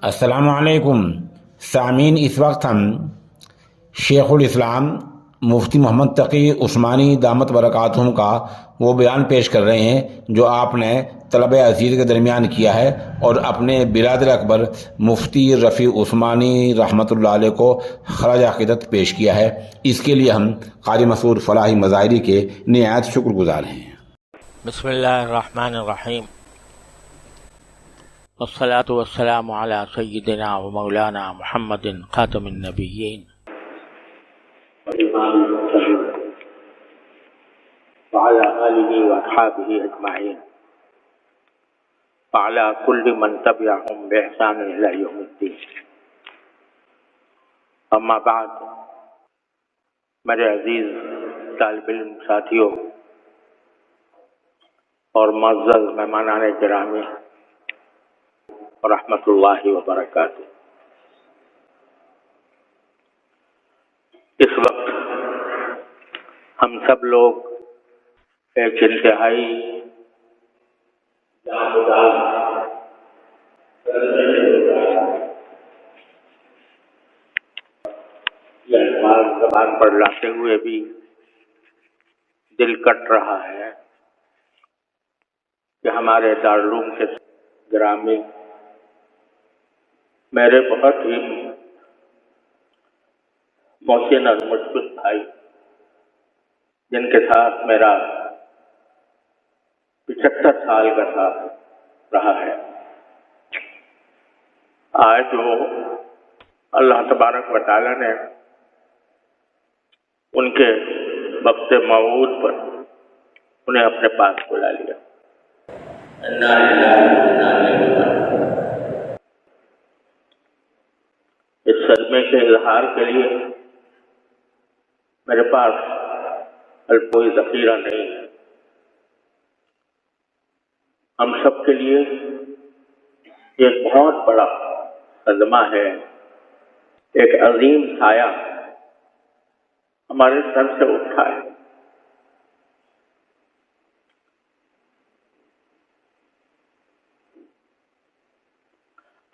السلام علیکم سامعین، اس وقت ہم شیخ الاسلام مفتی محمد تقی عثمانی دامت برکاتہم کا وہ بیان پیش کر رہے ہیں جو آپ نے طلبہ عزیز کے درمیان کیا ہے اور اپنے برادر اکبر مفتی رفیع عثمانی رحمۃ اللہ علیہ کو خراج عقیدت پیش کیا ہے۔ اس کے لیے ہم قاری مسعود فلاحی مظاہری کے نہایت شکر گزار ہیں۔ بسم اللہ الرحمن الرحیم، والصلاة والسلام علی سیدنا و مولانا محمد خاتم النبیین وعلی آلہ واصحابہ اجمعین وعلی کل من تبعہم بإحسان الی یوم الدین۔ اما بعد، میرے عزیز طالب علم ساتھیوں اور معزز مہمانان گرامی رحمۃ اللہ وبرکاتہ، اس وقت ہم سب لوگ ایک انتہائی یہ الفاظ زبان پر لاتے ہوئے بھی دل کٹ رہا ہے کہ ہمارے دارالعلوم کے گرامی میرے بہت ہی محسن اور مشفق بھائی، جن کے ساتھ میرا 75 سال کا ساتھ رہا ہے، آج وہ اللہ تبارک و تعالیٰ نے ان کے وقت موعود پر انہیں اپنے پاس بلا لیا۔ اس صدمے کے اظہار کے لیے میرے پاس کوئی ذخیرہ نہیں ہے۔ ہم سب کے لیے ایک بہت بڑا صدمہ ہے، ایک عظیم سایہ ہمارے سر سے اٹھا ہے۔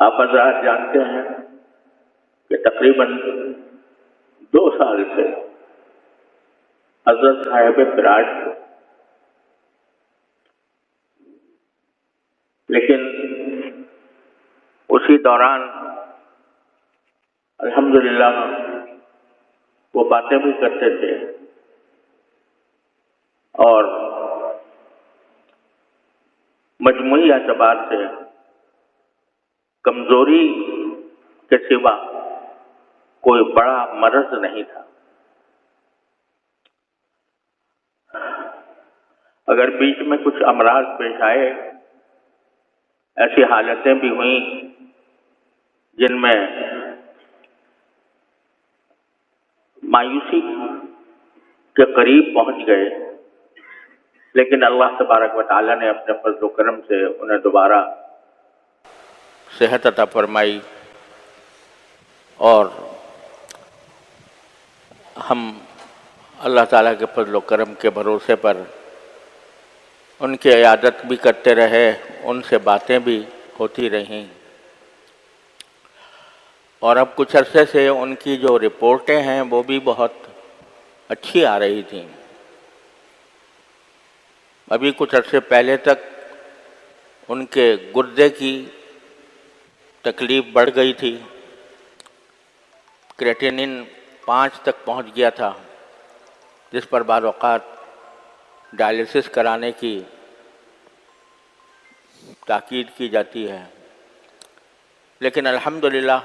آپ حضرات جانتے ہیں کہ تقریباً 2 سال سے حضرت صاحب فراج تھے، لیکن اسی دوران الحمدللہ وہ باتیں بھی کرتے تھے اور مجموعی اعتبار سے کمزوری کے سوا کوئی بڑا مرض نہیں تھا۔ اگر بیچ میں کچھ امراض پیش آئے، ایسی حالتیں بھی ہوئیں جن میں مایوسی کے قریب پہنچ گئے، لیکن اللہ تبارک و تعالیٰ نے اپنے فضل و کرم سے انہیں دوبارہ صحت عطا فرمائی، اور ہم اللہ تعالیٰ کے فضل و کرم کے بھروسے پر ان کی عیادت بھی کرتے رہے، ان سے باتیں بھی ہوتی رہیں، اور اب کچھ عرصے سے ان کی جو رپورٹیں ہیں وہ بھی بہت اچھی آ رہی تھیں۔ ابھی کچھ عرصے پہلے تک ان کے گردے کی تکلیف بڑھ گئی تھی، کریٹینن 5 تک پہنچ گیا تھا، جس پر بعض اوقات ڈائلیسس کرانے کی تاکید کی جاتی ہے، لیکن الحمدللہ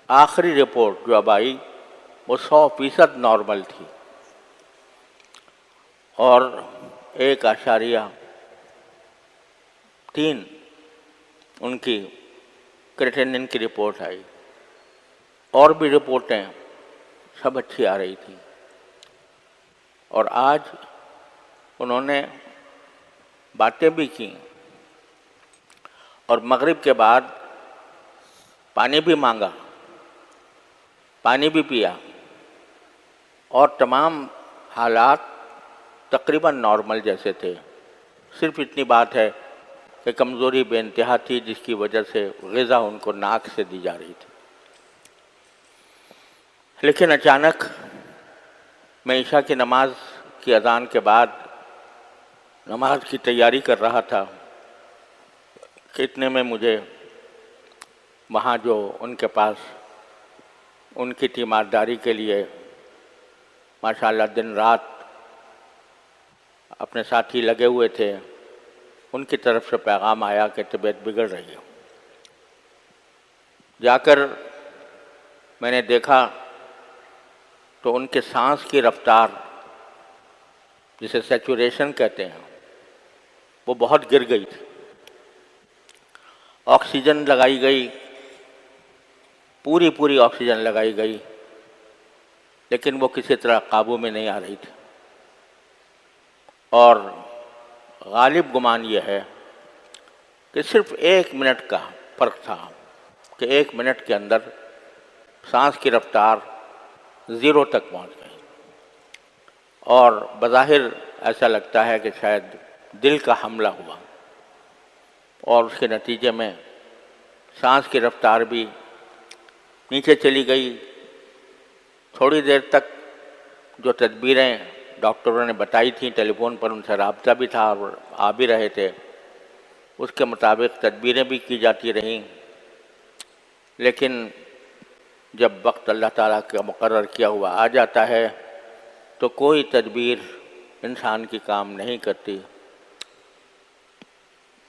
آخری رپورٹ جو اب آئی وہ 100% نارمل تھی، اور 1.3 ان کی کریٹینن کی رپورٹ آئی، اور بھی رپورٹیں سب اچھی آ رہی تھیں۔ اور آج انہوں نے باتیں بھی کی، اور مغرب کے بعد پانی بھی مانگا، پانی بھی پیا، اور تمام حالات تقریباً نارمل جیسے تھے۔ صرف اتنی بات ہے کہ کہ کمزوری بے انتہا تھی، جس کی وجہ سے غذا ان کو ناک سے دی جا رہی تھی۔ لیکن اچانک میں عشاء کی نماز کی اذان کے بعد نماز کی تیاری کر رہا تھا کہ اتنے میں مجھے وہاں جو ان کے پاس ان کی تیمارداری کے لیے ماشاءاللہ دن رات اپنے ساتھی لگے ہوئے تھے، ان کی طرف سے پیغام آیا کہ طبیعت بگڑ رہی ہے۔ جا کر میں نے دیکھا تو ان کے سانس کی رفتار، جسے سیچوریشن کہتے ہیں، وہ بہت گر گئی تھی۔ آکسیجن لگائی گئی، پوری آکسیجن لگائی گئی، لیکن وہ کسی طرح قابو میں نہیں آ رہی تھی۔ اور غالب گمان یہ ہے کہ صرف 1 منٹ کا فرق تھا کہ 1 منٹ کے اندر سانس کی رفتار 0 تک پہنچ گئی، اور بظاہر ایسا لگتا ہے کہ شاید دل کا حملہ ہوا، اور اس کے نتیجے میں سانس کی رفتار بھی نیچے چلی گئی۔ تھوڑی دیر تک جو تدبیریں ڈاکٹروں نے بتائی تھیں، ٹیلی فون پر ان سے رابطہ بھی تھا اور آ بھی رہے تھے، اس کے مطابق تدبیریں بھی کی جاتی رہیں، لیکن جب وقت اللہ تعالیٰ کا مقرر کیا ہوا آ جاتا ہے تو کوئی تدبیر انسان کی کام نہیں کرتی۔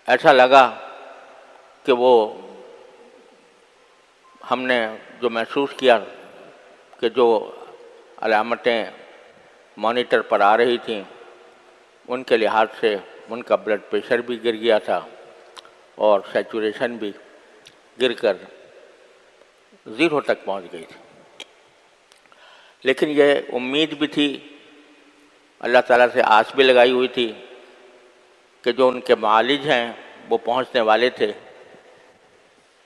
ایسا لگا کہ وہ ہم نے جو محسوس کیا کہ جو علامتیں مانیٹر پر آ رہی تھیں، ان کے لحاظ سے ان کا بلڈ پریشر بھی گر گیا تھا اور سیچوریشن بھی گر کر 0 تک پہنچ گئی تھی۔ لیکن یہ امید بھی تھی، اللہ تعالیٰ سے آس بھی لگائی ہوئی تھی کہ جو ان کے معالج ہیں وہ پہنچنے والے تھے،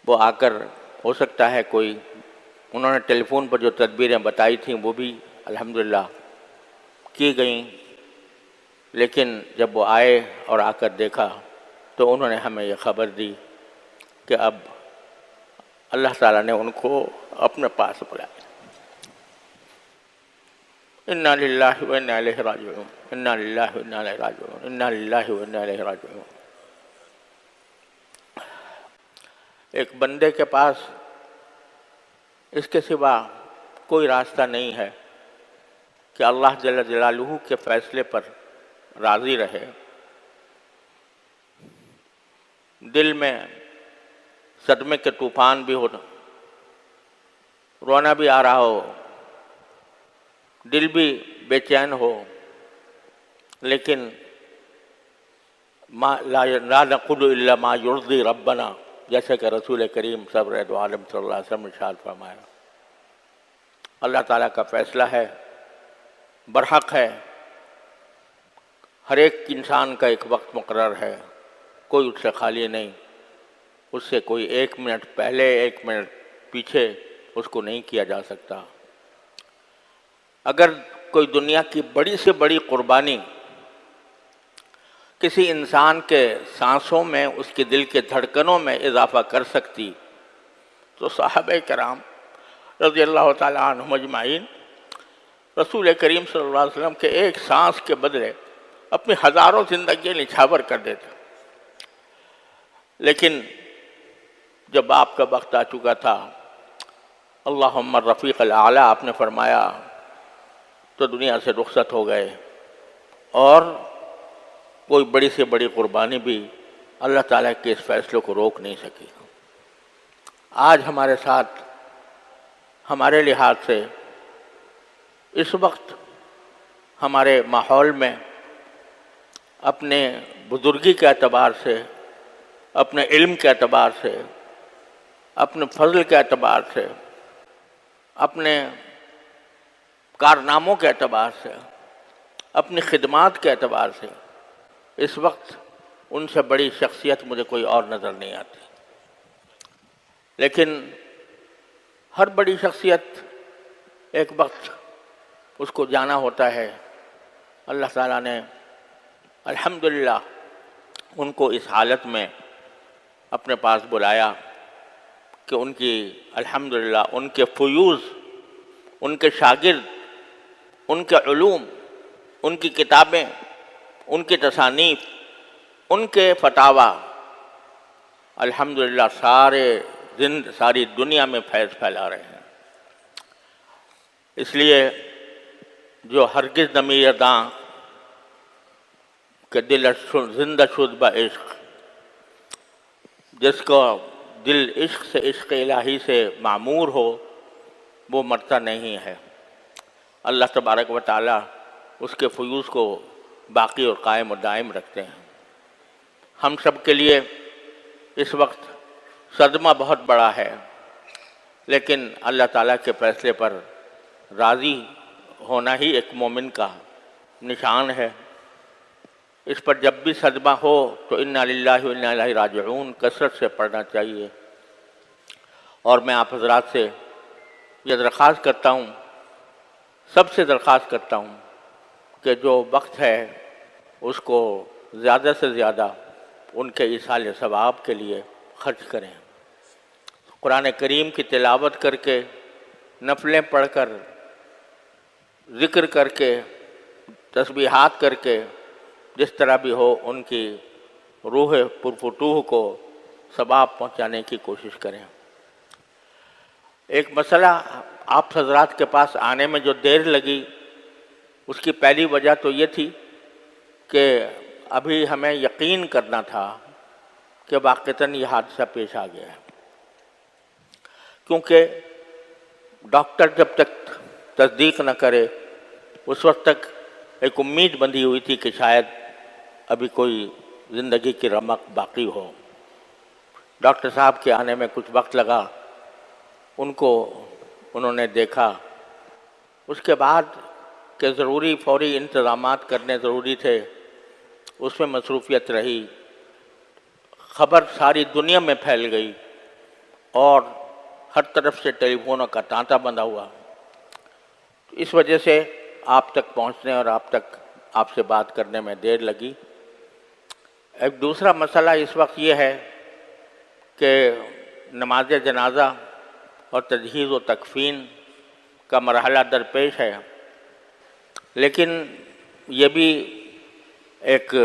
وہ آ کر ہو سکتا ہے کوئی، انہوں نے ٹیلی فون پر جو تدبیریں بتائی تھیں وہ بھی الحمدللہ کی گئیں، لیکن جب وہ آئے اور آ کر دیکھا تو انہوں نے ہمیں یہ خبر دی کہ اب اللہ تعالیٰ نے ان کو اپنے پاس بلایا۔ انا للہ و انا الیہ راجعون، انا للہ و انا الیہ راجعون، انا للہ و انا الیہ راجعون۔ ایک بندے کے پاس اس کے سوا کوئی راستہ نہیں ہے کہ اللہ جل جلالہ کے فیصلے پر راضی رہے۔ دل میں صدمے کے طوفان بھی ہو، رونا بھی آ رہا ہو، دل بھی بے چین ہو، لیکن لا نقول الا ما یرضی ربنا، جیسے کہ رسول کریم سرور دو عالم صلی اللہ علیہ وسلم نے ارشاد فرمایا، اللہ تعالیٰ کا فیصلہ ہے، برحق ہے، ہر ایک انسان کا ایک وقت مقرر ہے، کوئی اس سے خالی نہیں، اس سے کوئی 1 منٹ پہلے 1 منٹ پیچھے اس کو نہیں کیا جا سکتا۔ اگر کوئی دنیا کی بڑی سے بڑی قربانی کسی انسان کے سانسوں میں، اس کے دل کے دھڑکنوں میں اضافہ کر سکتی تو صحابہ کرام رضی اللہ تعالیٰ عنہم اجمعین رسول کریم صلی اللہ علیہ وسلم کے ایک سانس کے بدلے اپنی ہزاروں زندگیاں نچھاور کر دیتے۔ لیکن جب آپ کا وقت آ چکا تھا، اللہم الرفیق الاعلیٰ آپ نے فرمایا تو دنیا سے رخصت ہو گئے، اور کوئی بڑی سے بڑی قربانی بھی اللہ تعالیٰ کے اس فیصلے کو روک نہیں سکی۔ آج ہمارے ساتھ، ہمارے لحاظ سے اس وقت ہمارے ماحول میں اپنے بزرگی کے اعتبار سے، اپنے علم کے اعتبار سے، اپنے فضل کے اعتبار سے، اپنے کارناموں کے اعتبار سے، اپنی خدمات کے اعتبار سے اس وقت ان سے بڑی شخصیت مجھے کوئی اور نظر نہیں آتی۔ لیکن ہر بڑی شخصیت ایک وقت اس کو جانا ہوتا ہے۔ اللہ تعالیٰ نے الحمدللہ ان کو اس حالت میں اپنے پاس بلایا کہ ان کی الحمدللہ ان کے فیوز، ان کے شاگرد، ان کے علوم، ان کی کتابیں، ان کی تصانیف، ان کے فتاوی الحمدللہ ساری دنیا میں فیض پھیلا رہے ہیں۔ اس لیے جو ہرگز نمی داں کہ دل زندہ شد با عشق، جس کو دل عشق سے، عشق الہی سے معمور ہو، وہ مرتا نہیں ہے۔ اللہ تبارک و تعالیٰ اس کے فیوز کو باقی اور قائم و دائم رکھتے ہیں۔ ہم سب کے لیے اس وقت صدمہ بہت بڑا ہے، لیکن اللہ تعالیٰ کے فیصلے پر راضی ہونا ہی ایک مومن کا نشان ہے۔ اس پر جب بھی صدمہ ہو تو انا للہ و انا الیہ راجعون کثرت سے پڑھنا چاہیے۔ اور میں آپ حضرات سے یہ درخواست کرتا ہوں، سب سے درخواست کرتا ہوں کہ جو وقت ہے اس کو زیادہ سے زیادہ ان کے ایصال ثواب کے لیے خرچ کریں۔ قرآن کریم کی تلاوت کر کے، نفلیں پڑھ کر، ذکر کر کے، تسبیحات کر کے، جس طرح بھی ہو ان کی روح پرفتوح کو ثواب پہنچانے کی کوشش کریں۔ ایک مسئلہ آپ حضرات کے پاس آنے میں جو دیر لگی، اس کی پہلی وجہ تو یہ تھی کہ ابھی ہمیں یقین کرنا تھا کہ واقعتاً یہ حادثہ پیش آ گیا ہے، کیونکہ ڈاکٹر جب تک تصدیق نہ کرے اس وقت تک ایک امید بندھی ہوئی تھی کہ شاید ابھی کوئی زندگی کی رمق باقی ہو۔ ڈاکٹر صاحب کے آنے میں کچھ وقت لگا، انہوں نے دیکھا، اس کے بعد کہ ضروری فوری انتظامات کرنے ضروری تھے، اس میں مصروفیت رہی، خبر ساری دنیا میں پھیل گئی اور ہر طرف سے ٹیلی فونوں کا تانتا بندھا ہوا۔ اس وجہ سے آپ تک پہنچنے اور آپ سے بات کرنے میں دیر لگی۔ ایک دوسرا مسئلہ اس وقت یہ ہے کہ نماز جنازہ اور تجہیز و تکفین کا مرحلہ درپیش ہے، لیکن یہ بھی ایک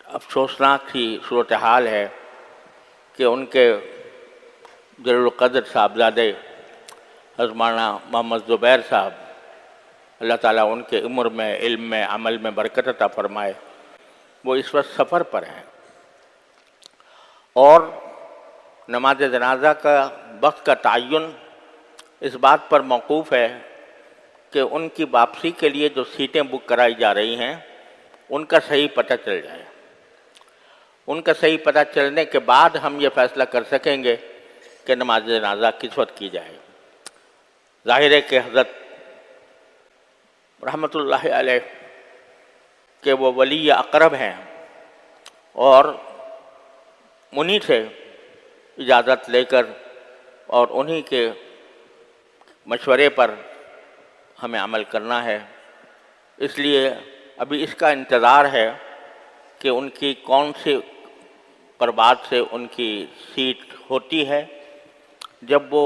افسوسناک سی صورتحال ہے کہ ان کے جلیل القدر صاحبزادے حضرت مولانا محمد زبیر صاحب، اللہ تعالیٰ ان کے عمر میں، علم میں، عمل میں برکت عطا فرمائے، وہ اس وقت سفر پر ہیں، اور نماز جنازہ کا وقت کا تعین اس بات پر موقوف ہے کہ ان کی واپسی کے لیے جو سیٹیں بک کرائی جا رہی ہیں ان کا صحیح پتہ چل جائے۔ ان کا صحیح پتہ چلنے کے بعد ہم یہ فیصلہ کر سکیں گے کہ نماز جنازہ کس وقت کی جائے۔ ظاہر ہے کہ حضرت رحمۃ اللہ علیہ کہ وہ ولی اقرب ہیں، اور انہی سے اجازت لے کر اور انہی کے مشورے پر ہمیں عمل کرنا ہے۔ اس لیے ابھی اس کا انتظار ہے کہ ان کی کون سی پربات سے ان کی سیٹ ہوتی ہے۔ جب وہ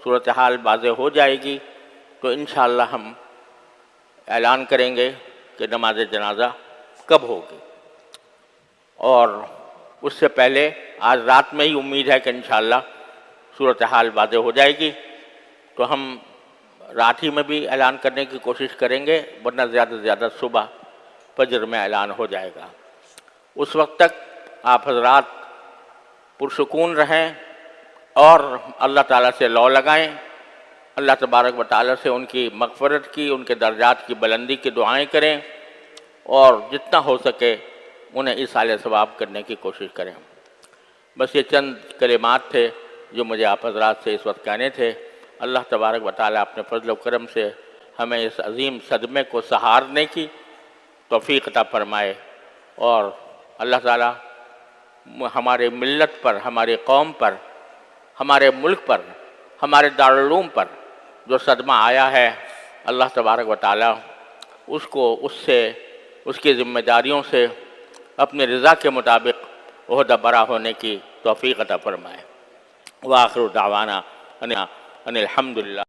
صورتحال واضح ہو جائے گی تو انشاءاللہ ہم اعلان کریں گے کہ نماز جنازہ کب ہوگی، اور اس سے پہلے آج رات میں ہی امید ہے کہ انشاءاللہ صورتحال واضح ہو جائے گی تو ہم رات ہی میں بھی اعلان کرنے کی کوشش کریں گے، ورنہ زیادہ سے زیادہ صبح فجر میں اعلان ہو جائے گا۔ اس وقت تک آپ حضرات پرسکون رہیں اور اللہ تعالیٰ سے لو لگائیں، اللہ تبارک و تعالیٰ سے ان کی مغفرت کی، ان کے درجات کی بلندی کی دعائیں کریں، اور جتنا ہو سکے انہیں ایصال ثواب کرنے کی کوشش کریں۔ بس یہ چند کلمات تھے جو مجھے آپ حضرات سے اس وقت کہنے تھے۔ اللہ تبارک و تعالیٰ اپنے فضل و کرم سے ہمیں اس عظیم صدمے کو سہارنے کی توفیق عطا فرمائے، اور اللہ تعالیٰ ہمارے ملت پر، ہماری قوم پر، ہمارے ملک پر، ہمارے دارالعلوم پر جو صدمہ آیا ہے، اللہ تبارک و تعالیٰ اس کو اس کی ذمہ داریوں سے اپنے رضا کے مطابق عہدہ برا ہونے کی توفیق عطا فرمائے۔ وآخر دعوانا ان الحمدللہ۔